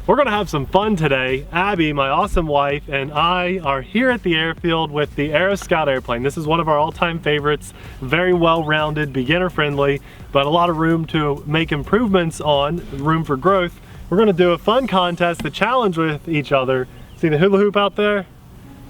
We're gonna have some fun today. Abby, my awesome wife, and I are here at the airfield with the Aero Scout airplane. This is one of our all-time favorites. Very well-rounded, beginner-friendly, but a lot of room to make improvements on, room for growth. We're gonna do a fun contest to challenge with each other. See the hula hoop out there?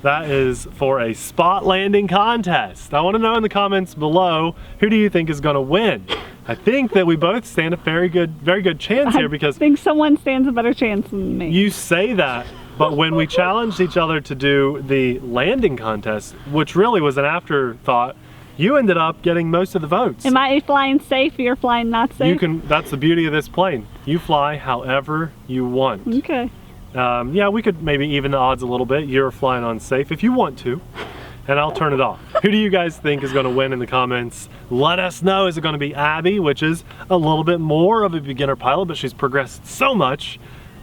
That is for a spot landing contest. I wanna know in the comments below, who do you think is gonna win? I think that we both stand a very good chance here because I think someone stands a better chance than me. You say that, but when we challenged each other to do the landing contest, which really was an afterthought, you ended up getting most of the votes. Am I flying safe? You're flying not safe? That's the beauty of this plane. You fly however you want. Okay. Yeah, we could maybe even the odds a little bit. You're flying on safe if you want to, and I'll turn it off. Who do you guys think is going to win in the comments? Let us know. Is it going to be Abby, which is a little bit more of a beginner pilot, but she's progressed so much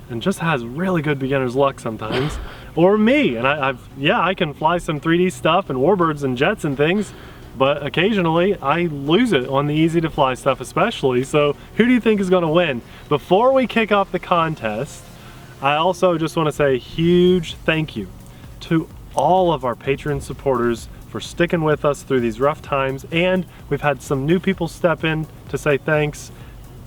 and just has really good beginner's luck sometimes, or me? And I can fly some 3D stuff and warbirds and jets and things, but occasionally I lose it on the easy to fly stuff especially. So who do you think is going to win? Before we kick off the contest, I also just want to say a huge thank you to all of our Patreon supporters for sticking with us through these rough times, and we've had some new people step in to say thanks,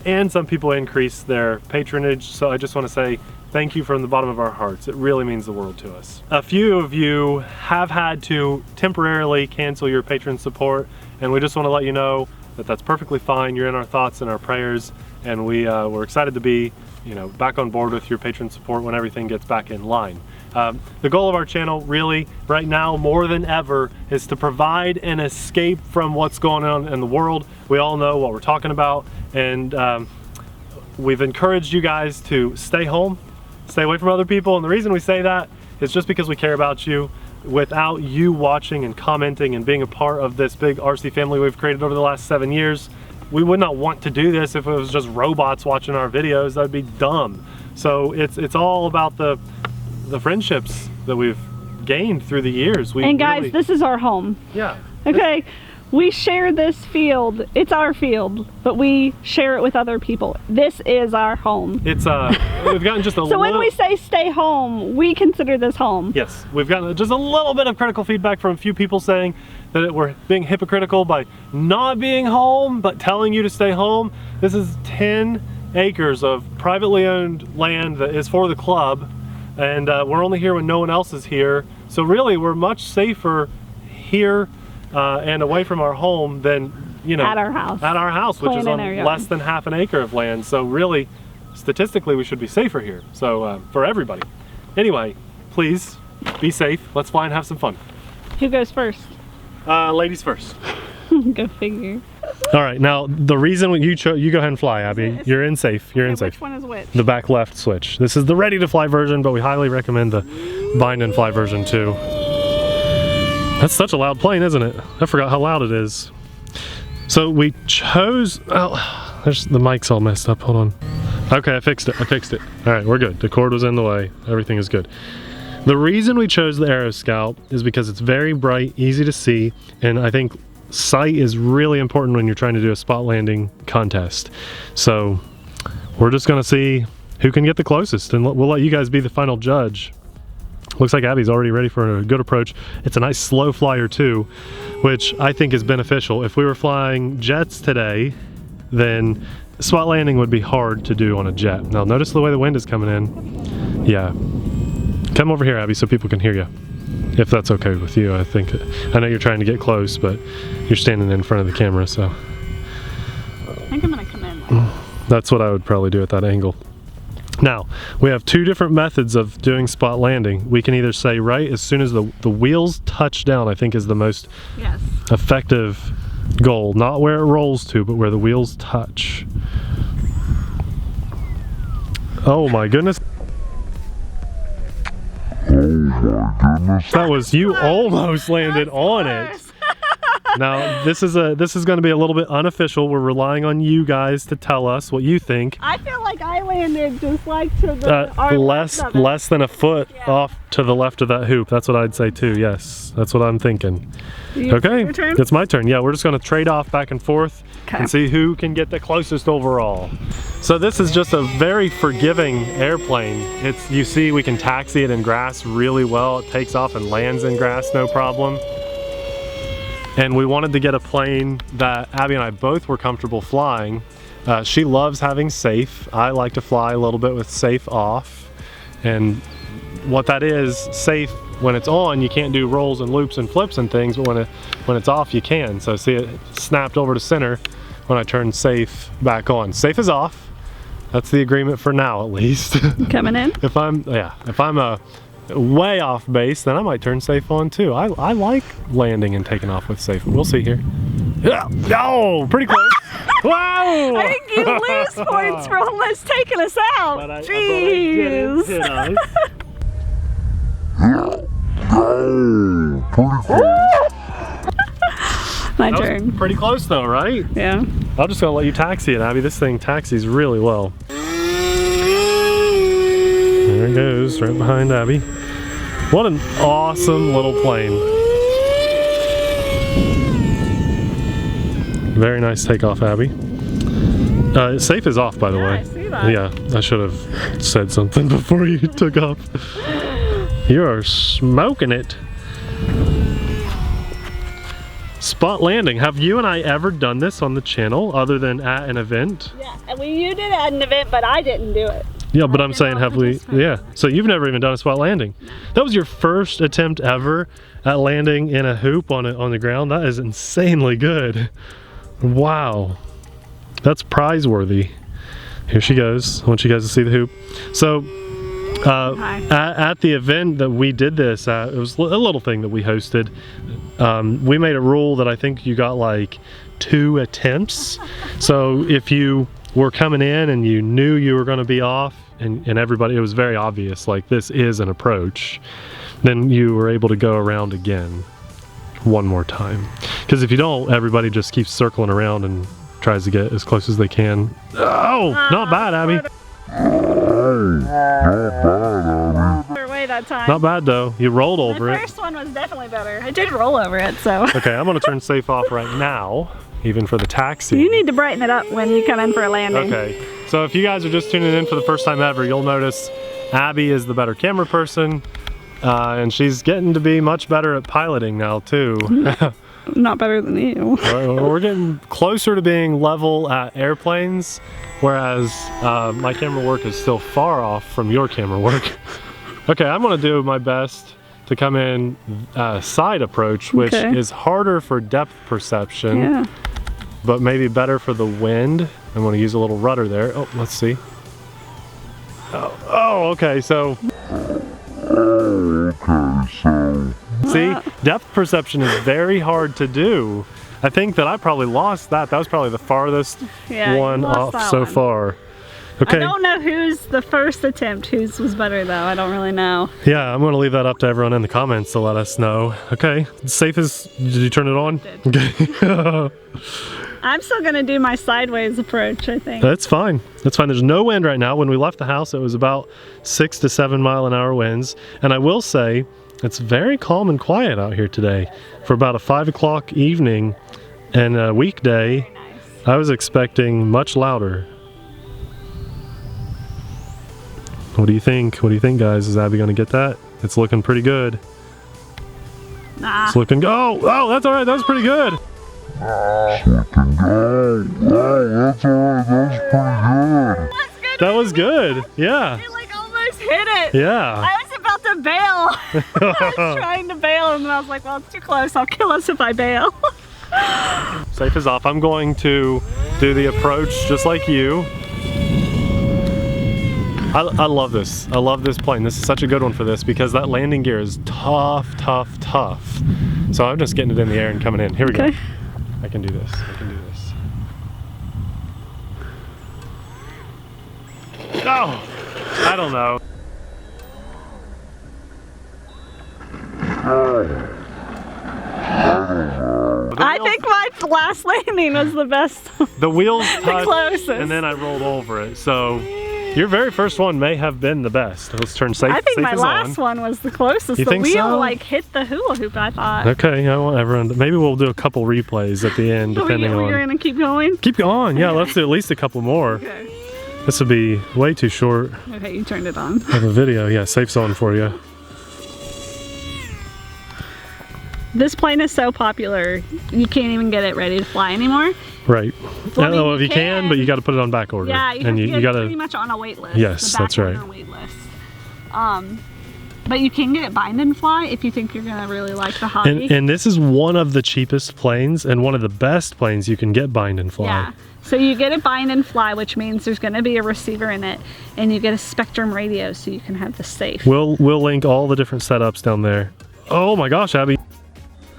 and some people increase their patronage, so I just want to say thank you from the bottom of our hearts. It really means the world to us. A few of you have had to temporarily cancel your Patreon support, and we just want to let you know that that's perfectly fine. You're in our thoughts and our prayers, and we're excited to be back on board with your Patreon support when everything gets back in line. The goal of our channel really right now more than ever is to provide an escape from what's going on in the world. We all know what we're talking about, and we've encouraged you guys to stay home, stay away from other people, and the reason we say that is just because we care about you. Without you watching and commenting and being a part of this big RC family we've created over the last 7 years, we would not want to do this if it was just robots watching our videos. That would be dumb. So it's all about the friendships that we've gained through the years. And guys, this is our home. Yeah. Okay, we share this field. It's our field, but we share it with other people. This is our home. It's we've gotten just a so when we say stay home, we consider this home. Yes, we've gotten just a little bit of critical feedback from a few people saying that we're being hypocritical by not being home, but telling you to stay home. This is 10 acres of privately owned land that is for the club, and we're only here when no one else is here. So really, we're much safer here and away from our home than, at our house, which is on less than half an acre of land. So really, statistically, we should be safer here. So for everybody. Anyway, please be safe. Let's fly and have some fun. Who goes first? Ladies first. Go figure. All right, now the reason you go ahead and fly, Abby. You're in safe. You're in safe. Which one is which? The back left switch. This is the ready to fly version, but we highly recommend the bind and fly version too. That's such a loud plane, isn't it? I forgot how loud it is. So we chose, oh, there's the mic's all messed up. Hold on. Okay, I fixed it. All right, we're good. The cord was in the way. Everything is good. The reason we chose the Aero Scout is because it's very bright, easy to see, and I think sight is really important when you're trying to do a spot landing contest. So we're just gonna see who can get the closest, and we'll let you guys be the final judge. Looks like Abby's already ready for a good approach. It's a nice slow flyer too, which I think is beneficial. If we were flying jets today, then spot landing would be hard to do on a jet. Now notice the way the wind is coming in. Yeah. Come over here, Abby, so people can hear you. If that's okay with you, I think. I know you're trying to get close, but you're standing in front of the camera, so. I think I'm gonna come in. That's what I would probably do at that angle. Now, we have two different methods of doing spot landing. We can either say right as soon as the wheels touch down, I think is the most effective goal. Not where it rolls to, but where the wheels touch. Oh my goodness. Oh my goodness. That was, you almost landed on it. Now this is going to be a little bit unofficial. We're relying on you guys to tell us what you think. I feel like I landed just like to the less than a foot off to the left of that hoop. That's what I'd say too. Yes, that's what I'm thinking. Okay, it's my turn. Yeah, we're just going to trade off back and forth and see who can get the closest overall. So this is just a very forgiving airplane. You see we can taxi it in grass really well. It takes off and lands in grass no problem. And we wanted to get a plane that Abby and I both were comfortable flying. She loves having safe. I like to fly a little bit with safe off. And what that is, safe, when it's on, you can't do rolls and loops and flips and things, but when it's off, you can. So see, it snapped over to center when I turned safe back on. Safe is off. That's the agreement for now, at least. Coming in? If I'm way off base, then I might turn safe on too. I like landing and taking off with safe. We'll see here. Oh, pretty close. Wow! I think you lose points for almost taking us out. Jeez. My turn. Pretty close though, right? Yeah. I'm just gonna let you taxi it, Abby. This thing taxis really well. There it goes, right behind Abby. What an awesome little plane. Very nice takeoff, Abby. Safe is off, by the way. I see that. Yeah, I should have said something before you took off. You are smoking it. Spot landing. Have you and I ever done this on the channel other than at an event? Yeah, and you did it at an event, but I didn't do it. Yeah, but I'm saying have we, yeah. So you've never even done a spot landing. No. That was your first attempt ever at landing in a hoop on the ground. That is insanely good. Wow. That's prize-worthy. Here she goes. I want you guys to see the hoop. So at the event that we did this at, it was a little thing that we hosted. We made a rule that I think you got like 2 attempts. So if you were coming in and you knew you were going to be off and everybody, it was very obvious, like this is an approach, then you were able to go around again one more time. Because if you don't, everybody just keeps circling around and tries to get as close as they can. Oh, not bad, Abby. Way that time. Not bad though. You rolled over it. The first one was definitely better. I did roll over it, so. Okay, I'm gonna turn safe off right now, even for the taxi. You need to brighten it up when you come in for a landing. Okay, so if you guys are just tuning in for the first time ever, you'll notice Abby is the better camera person, and she's getting to be much better at piloting now too. Not better than you. We're getting closer to being level at airplanes, whereas my camera work is still far off from your camera work. Okay, I'm gonna do my best to come in side approach, which is harder for depth perception, but maybe better for the wind. I'm gonna use a little rudder there. Oh, let's see. Oh, okay, so. See, depth perception is very hard to do. I think that I probably lost that. That was probably the farthest one off so far. Okay. I don't know who's the first attempt, whose was better though. I don't really know. Yeah, I'm gonna leave that up to everyone in the comments to let us know. Okay, safe as, did you turn it on? I did. Okay. I'm still gonna do my sideways approach, I think. That's fine. That's fine. There's no wind right now. When we left the house, it was about 6 to 7 mile an hour winds. And I will say, it's very calm and quiet out here today. For about a 5 o'clock evening and a weekday, nice. I was expecting much louder. What do you think? What do you think, guys? Is Abby gonna get that? It's looking pretty good. Nah. It's looking, oh, that's all right. That was pretty good. That's good. That's good. That was good. Yeah. You like almost hit it. Yeah. I was about to bail. I was trying to bail and then I was like, well, it's too close. I'll kill us if I bail. Safe is off. I'm going to do the approach just like you. I love this. I love this plane. This is such a good one for this because that landing gear is tough, tough, tough. So I'm just getting it in the air and coming in. Here we go. I can do this. I can do this. Oh, I don't know. I think my last landing was the best. The wheels touched, closest. and then I rolled over it. So your very first one may have been the best. Let's turn safe. I think safe my is last on. one was the closest. You the think wheel so? like hit the hula hoop, I thought. Okay, I want everyone to, maybe we'll do a couple replays at the end, depending on. We're gonna keep going? Keep going, yeah, let's do at least a couple more. Okay. This would be way too short Okay, you turned it on. of a video. Yeah, safe's on for you. This plane is so popular, you can't even get it ready to fly anymore. Right. Well, I mean, If you can, but you got to put it on back order. Yeah, you have to get it pretty much on a wait list. Yes, the back that's right. order wait list. But you can get it bind and fly if you think you're gonna really like the hobby. And this is one of the cheapest planes and one of the best planes you can get bind and fly. Yeah. So you get it bind and fly, which means there's gonna be a receiver in it, and you get a Spectrum radio so you can have the safe. We'll link all the different setups down there. Oh my gosh, Abby.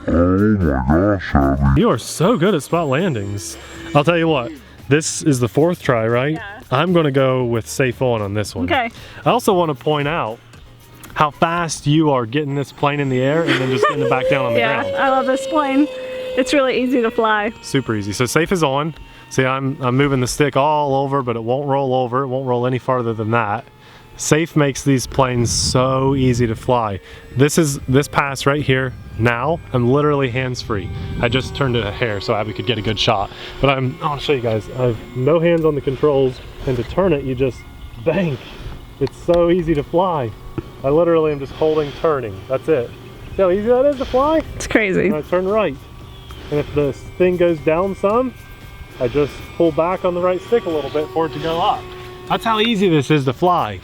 You are so good at spot landings. I'll tell you what, this is the 4th try, right? Yeah. I'm gonna go with safe on this one. Okay. I also want to point out how fast you are getting this plane in the air and then just getting it back down on the Yeah, ground. I love this plane. It's really easy to fly. Super easy. So safe is on. See, I'm moving the stick all over, but it won't roll over. It won't roll any farther than that. Safe makes these planes so easy to fly. This pass right here. Now I'm literally hands-free. I just turned it a hair so Abby could get a good shot. But I'll show you guys. I have no hands on the controls, and to turn it, you just bank. It's so easy to fly. I literally am just holding, turning. That's it. See how easy that is to fly? It's crazy. And I turn right. And if the thing goes down some, I just pull back on the right stick a little bit for it to go up. That's how easy this is to fly.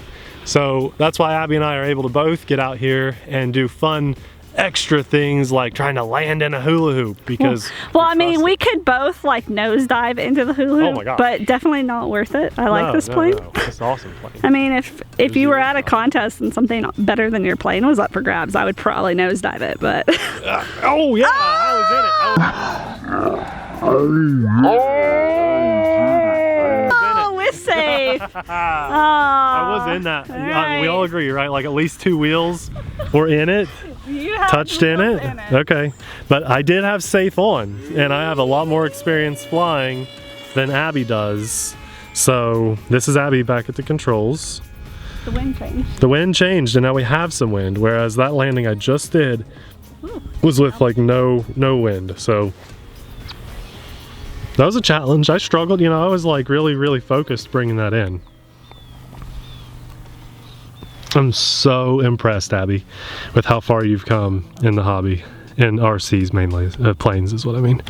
So that's why Abby and I are able to both get out here and do fun extra things like trying to land in a hula hoop because well I mean we could both like nosedive into the hula hoop, oh my gosh, but definitely not worth it. I like this plane. No. It's an awesome plane. I mean if you were at a contest and something better than your plane was up for grabs, I would probably nosedive it, but oh yeah, I was in it. Oh, we're safe. I was in that. Right. We all agree, right? Like at least 2 wheels were in it. You have Touched in it? Okay. But I did have safe on, and I have a lot more experience flying than Abby does. So this is Abby back at the controls. The wind changed. The wind changed, and now we have some wind, whereas that landing I just did was with like no wind. So that was a challenge. I struggled, you know, I was like really focused bringing that in. I'm so impressed, Abby, with how far you've come in the hobby, in RCs mainly, planes is what I mean.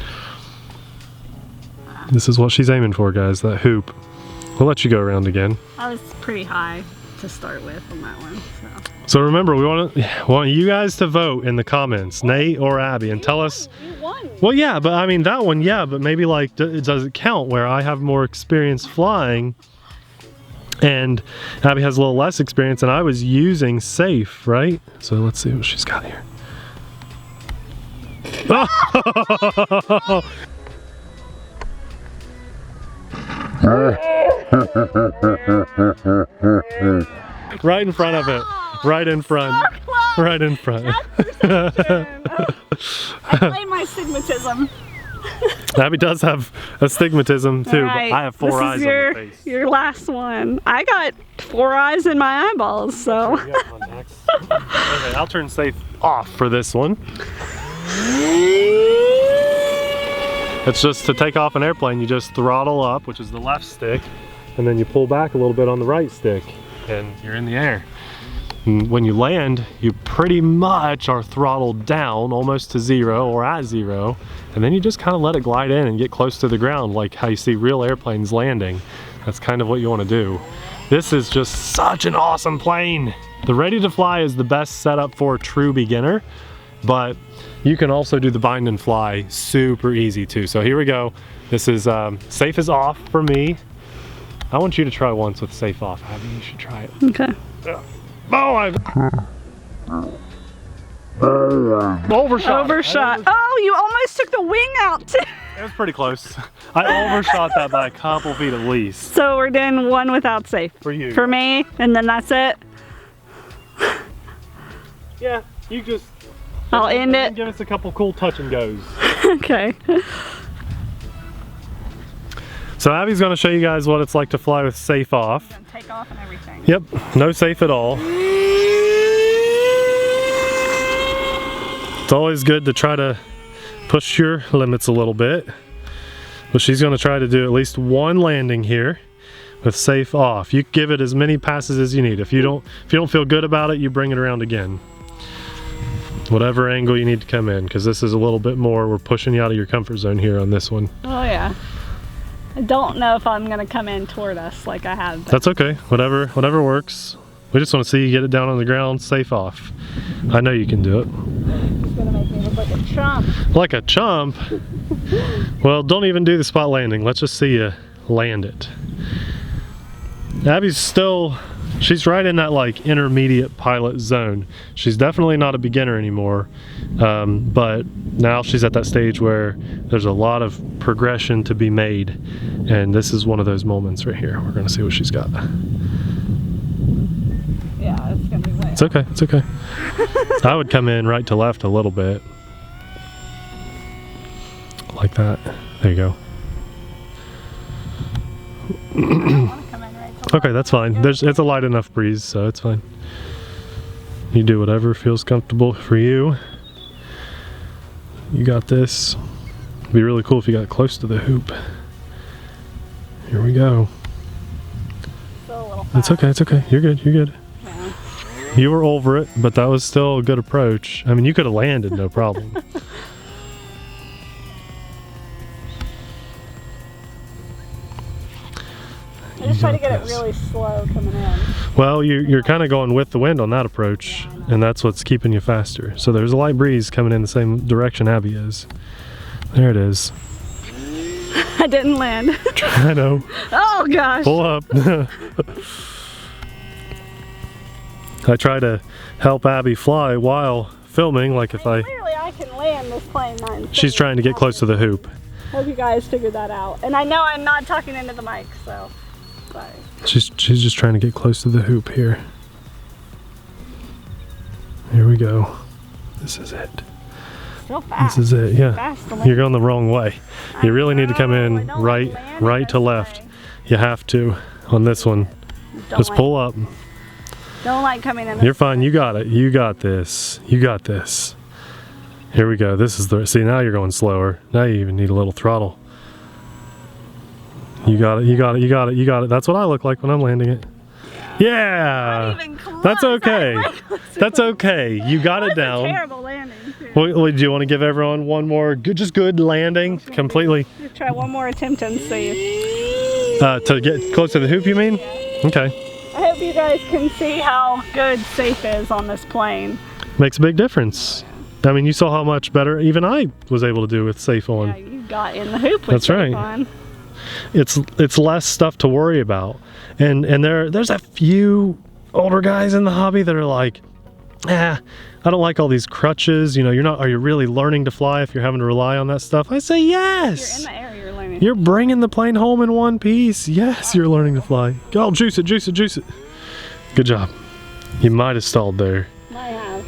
This is what she's aiming for, guys, that hoop. We'll let you go around again. I was pretty high to start with on that one, So remember, we want you guys to vote in the comments, Nate or Abby, and tell us. You won. Well, yeah, but I mean, that one, yeah, but maybe like, does it count where I have more experience flying and Abby has a little less experience and I was using safe, right? So let's see what she's got here. Right in front of it. Right in front. So close. Right in front. I blame my stigmatism. Abby does have astigmatism too, Right. but I have 4 eyes on the face. Your last one. I got 4 eyes in my eyeballs, so. Okay, I'll turn safe off for this one. It's just to take off an airplane, you just throttle up, which is the left stick, and then you pull back a little bit on the right stick, and you're in the air. And when you land, you pretty much are throttled down almost to 0 or at 0, and then you just kind of let it glide in and get close to the ground like how you see real airplanes landing. That's kind of what you want to do. This is just such an awesome plane. The Ready to Fly is the best setup for a true beginner, but you can also do the bind and fly super easy too. So here we go. This is safe is off for me. I want you to try once with safe off. Abby, you should try it. Okay. Oh, I've overshot. Overshot. Oh, you almost took the wing out too. It was pretty close. I overshot that by a couple feet at least. So we're doing one without safe. For you. For me, and then that's it. Yeah, you just. I'll end it. Give us a couple cool touch and goes. Okay. So Abby's going to show you guys what it's like to fly with safe off. Gonna take off and everything. Yep, no safe at all. It's always good to try to push your limits a little bit. But she's going to try to do at least one landing here with safe off. You give it as many passes as you need. If you don't feel good about it, you bring it around again. Whatever angle you need to come in, because this is a little bit more, we're pushing you out of your comfort zone here on this one. Oh yeah. I don't know if I'm gonna come in toward us like I have. But that's okay. Whatever works. We just want to see you get it down on the ground, safe off. I know you can do it. It's gonna make me look like a chump. Like a chump? Well, don't even do the spot landing. Let's just see you land it. Abby's still, she's right in that like intermediate pilot zone. She's definitely not a beginner anymore, but now she's at that stage where there's a lot of progression to be made, and this is one of those moments right here. We're gonna see what she's got. Yeah, it's gonna be way. It's okay, it's okay. I would come in right to left a little bit. Like that. There you go. Okay, that's fine. It's a light enough breeze, so it's fine. You do whatever feels comfortable for you. You got this. It'd be really cool if you got close to the hoop. Here we go. It's okay, it's okay. You're good, you're good. Yeah. You were over it, but that was still a good approach. I mean, you could have landed, no problem. I just try to get it really slow coming in. Well, you're kind of going with the wind on that approach, and that's what's keeping you faster. So there's a light breeze coming in the same direction Abby is. There it is. I didn't land. I know. Oh gosh. Pull up. I try to help Abby fly while filming, like if I... Clearly I can land this plane 9. She's trying to get close to the hoop. Hope you guys figured that out. And I know I'm not talking into the mic, so sorry. She's just trying to get close to the hoop here. Here we go. This is it. Still fast. This is it, yeah. Fast to land. You're going the wrong way. You really need to come in right to left. You have to on this one. Just pull up. Don't like coming in. You're fine. You got it. You got this. You got this. Here we go. This is the, see, now you're going slower. Now you even need a little throttle. You got it. You got it. You got it. You got it. That's what I look like when I'm landing it. Yeah. Not even close. That's okay. That's okay. You got it down. Terrible landing. Well, do you want to give everyone one more good landing? Completely. Try one more attempt and see. To get close to the hoop, you mean? Yeah. Okay. I hope you guys can see how good safe is on this plane. Makes a big difference. I mean, you saw how much better even I was able to do with safe on. Yeah, you got in the hoop. That's right. Fun. It's less stuff to worry about, and there's a few older guys in the hobby that are like, I don't like all these crutches. You know, are you really learning to fly if you're having to rely on that stuff? I say yes. You're in the air, you're learning. You're bringing the plane home in one piece. Yes, you're learning to fly. Go, juice it, juice it, juice it. Good job. You might have stalled there. I have.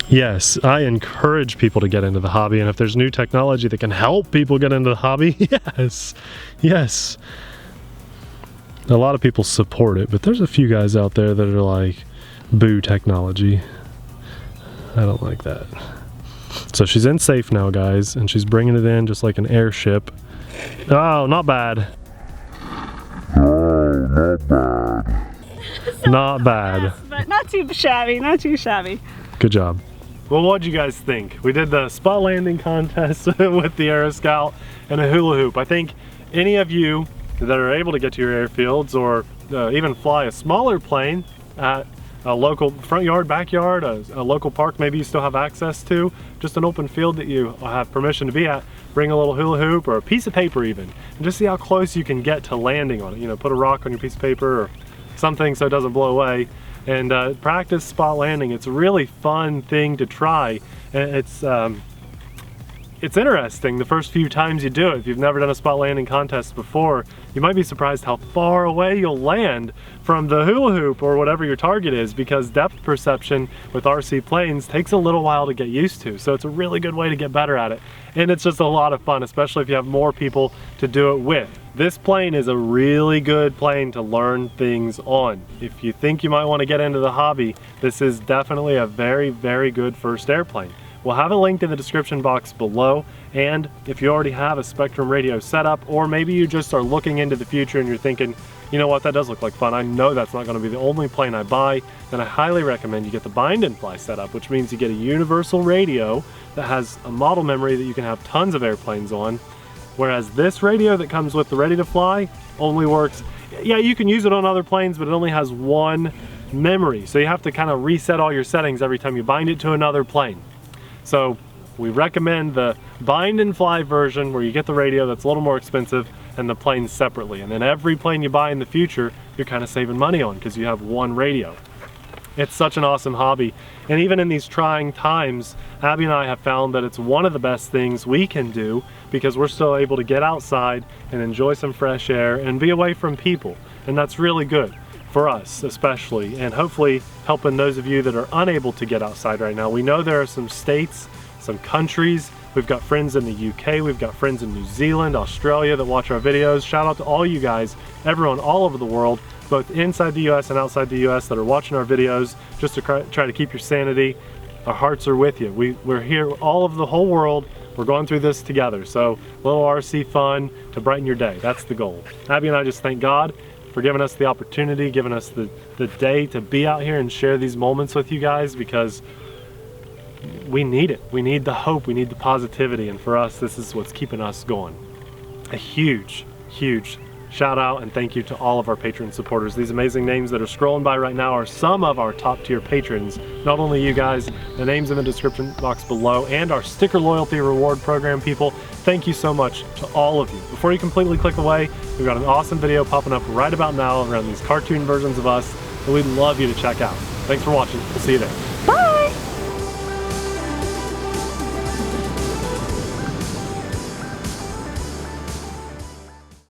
Yes, I encourage people to get into the hobby, and if there's new technology that can help people get into the hobby, yes, yes. A lot of people support it, but there's a few guys out there that are like, boo technology. I don't like that. So she's in safe now, guys, and she's bringing it in just like an airship. Oh, not bad. No, not bad. Not bad. But not too shabby, not too shabby. Good job. Well, what'd you guys think? We did the spot landing contest with the Aero Scout and a hula hoop. I think any of you that are able to get to your airfields or even fly a smaller plane at a local front yard, backyard, a local park maybe you still have access to, just an open field that you have permission to be at, bring a little hula hoop or a piece of paper even, and just see how close you can get to landing on it. You know, put a rock on your piece of paper or something so it doesn't blow away, and practice spot landing. It's a really fun thing to try, and it's it's interesting the first few times you do it. If you've never done a spot landing contest before, you might be surprised how far away you'll land from the hula hoop or whatever your target is, because depth perception with RC planes takes a little while to get used to. So it's a really good way to get better at it. And it's just a lot of fun, especially if you have more people to do it with. This plane is a really good plane to learn things on. If you think you might want to get into the hobby, this is definitely a very, very good first airplane. We'll have a link in the description box below, and if you already have a Spectrum radio setup, or maybe you just are looking into the future and you're thinking, you know what, that does look like fun, I know that's not going to be the only plane I buy, then I highly recommend you get the bind and fly setup, which means you get a universal radio that has a model memory that you can have tons of airplanes on, whereas this radio that comes with the ready to fly only works, yeah, you can use it on other planes, but it only has one memory, so you have to kind of reset all your settings every time you bind it to another plane. So we recommend the bind and fly version, where you get the radio that's a little more expensive and the planes separately. And then every plane you buy in the future, you're kind of saving money on, because you have one radio. It's such an awesome hobby. And even in these trying times, Abby and I have found that it's one of the best things we can do, because we're still able to get outside and enjoy some fresh air and be away from people. And that's really good for us, especially, and hopefully helping those of you that are unable to get outside right now. We know there are some states, some countries, we've got friends in the UK, we've got friends in New Zealand, Australia that watch our videos. Shout out to all you guys, everyone all over the world, both inside the US and outside the US, that are watching our videos just to try to keep your sanity. Our hearts are with you. We're here, all of the whole world. We're going through this together. So a little RC fun to brighten your day. That's the goal. Abby and I just thank God for giving us the opportunity, giving us the day to be out here and share these moments with you guys, because we need it. We need the hope, we need the positivity, and for us, this is what's keeping us going. A huge, huge shout out and thank you to all of our patron supporters. These amazing names that are scrolling by right now are some of our top tier patrons. Not only you guys, the names in the description box below, and our sticker loyalty reward program people. Thank you so much to all of you. Before you completely click away, we've got an awesome video popping up right about now around these cartoon versions of us that we'd love you to check out. Thanks for watching. We'll see you there. Bye!